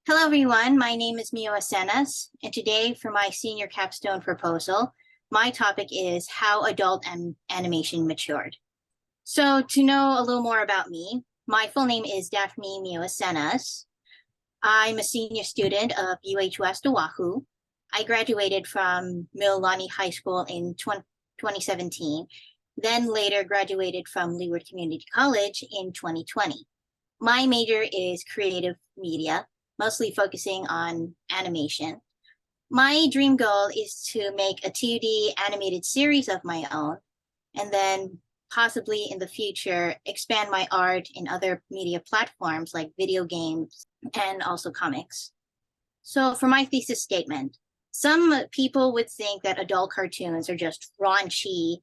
Hello, everyone. My name is Acenas, and today for my senior capstone proposal, my topic is how adult animation matured. So to know a little more about me, my full name is Daphne Acenas. I'm a senior student of UH West Oahu. I graduated from Mililani High School in 2017, then later graduated from Leeward Community College in 2020. My major is creative media, mostly focusing on animation. My dream goal is to make a 2D animated series of my own, and then possibly in the future expand my art in other media platforms like video games and also comics. So for my thesis statement, some people would think that adult cartoons are just raunchy,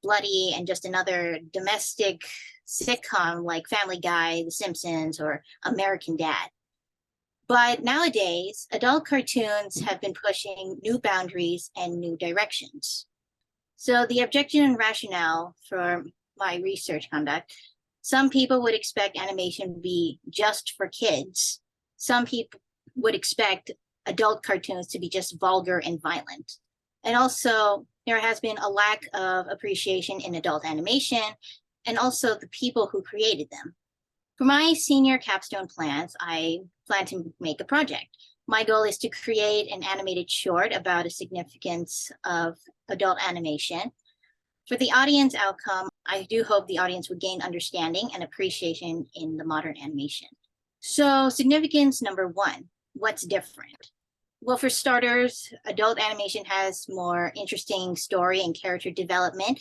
bloody, and just another domestic sitcom like Family Guy, The Simpsons, or American Dad. But nowadays, adult cartoons have been pushing new boundaries and new directions. So the objection and rationale for my research conduct, some people would expect animation to be just for kids. Some people would expect adult cartoons to be just vulgar and violent. And also, there has been a lack of appreciation in adult animation and also the people who created them. For my senior capstone plans, I plan to make a project. My goal is to create an animated short about the significance of adult animation. For the audience outcome, I do hope the audience would gain understanding and appreciation in the modern animation. So significance number one, what's different? Well, for starters, adult animation has more interesting story and character development.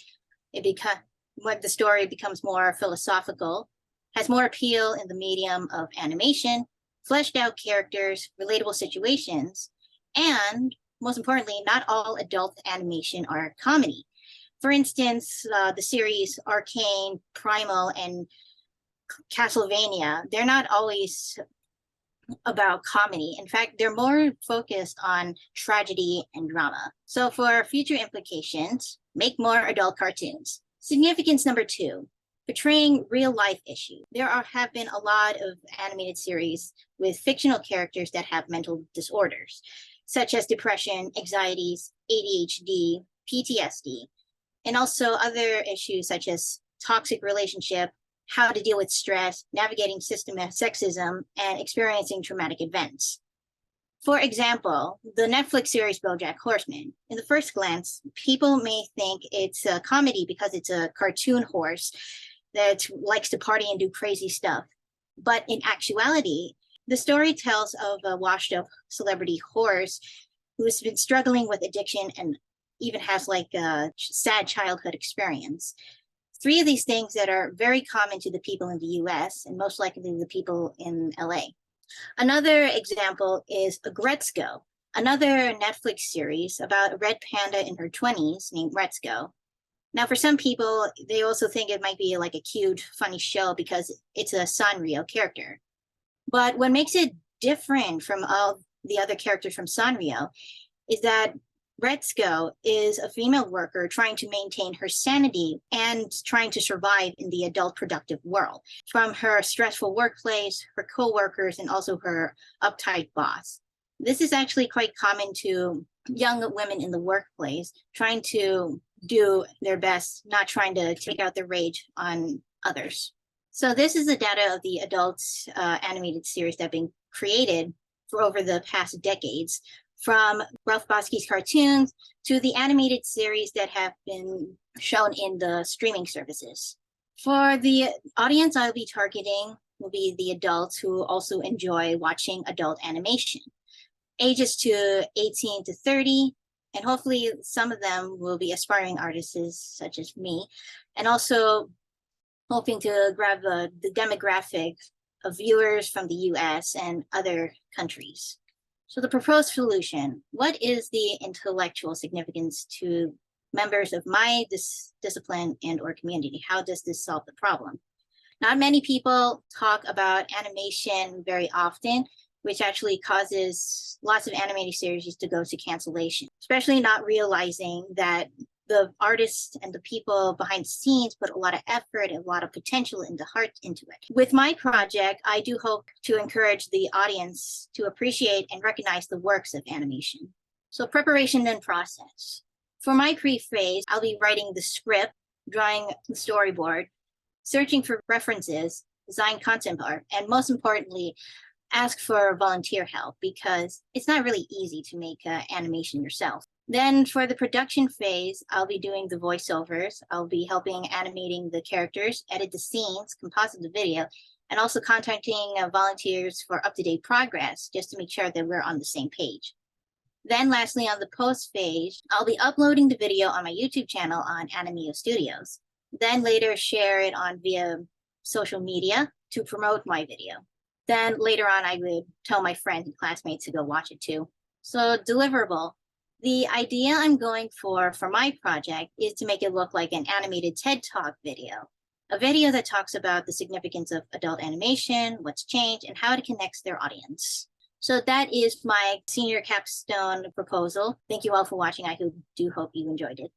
When the story becomes more philosophical, has more appeal in the medium of animation, fleshed out characters, relatable situations, and most importantly, not all adult animation are comedy. For instance, the series Arcane, Primal, and Castlevania, they're not always about comedy. In fact, they're more focused on tragedy and drama. So for future implications, make more adult cartoons. Significance number two, portraying real life issues. Have been a lot of animated series with fictional characters that have mental disorders, such as depression, anxieties, ADHD, PTSD, and also other issues such as toxic relationship, how to deal with stress, navigating systemic sexism, and experiencing traumatic events. For example, the Netflix series BoJack Horseman. In the first glance, people may think it's a comedy because it's a cartoon horse that likes to party and do crazy stuff. But in actuality, the story tells of a washed up celebrity horse who's been struggling with addiction and even has like a sad childhood experience. Three of these things that are very common to the people in the US and most likely the people in LA. Another example is Gretzko, another Netflix series about a red panda in her 20s named Gretzko. Now, for some people, they also think it might be like a cute, funny show because it's a Sanrio character. But what makes it different from all the other characters from Sanrio is that Gretzko is a female worker trying to maintain her sanity and trying to survive in the adult productive world from her stressful workplace, her coworkers, and also her uptight boss. This is actually quite common to young women in the workplace trying to do their best, not trying to take out their rage on others. So this is the data of the adult animated series that have been created for over the past decades, from Ralph Bakski's cartoons to the animated series that have been shown in the streaming services. For the audience I'll be targeting will be the adults who also enjoy watching adult animation, ages to 18 to 30, and hopefully some of them will be aspiring artists such as me, and also hoping to grab the demographic of viewers from the US and other countries. So the proposed solution, what is the intellectual significance to members of my discipline and or community? How does this solve the problem? Not many people talk about animation very often, which actually causes lots of animated series to go to cancellation, especially not realizing that the artists and the people behind the scenes put a lot of effort and a lot of potential and heart into it. With my project, I do hope to encourage the audience to appreciate and recognize the works of animation. So preparation and process. For my pre-phase, I'll be writing the script, drawing the storyboard, searching for references, design concept art, and most importantly, ask for volunteer help because it's not really easy to make animation yourself. Then for the production phase, I'll be doing the voiceovers. I'll be helping animating the characters, edit the scenes, composite the video, and also contacting volunteers for up-to-date progress just to make sure that we're on the same page. Then lastly, on the post phase, I'll be uploading the video on my YouTube channel on Animeo Studios. Then later share it on via social media to promote my video. Then later on, I would tell my friends and classmates to go watch it too. So deliverable. The idea I'm going for my project is to make it look like an animated TED Talk video, a video that talks about the significance of adult animation, what's changed, and how it connects their audience. So that is my senior capstone proposal. Thank you all for watching. I do hope you enjoyed it.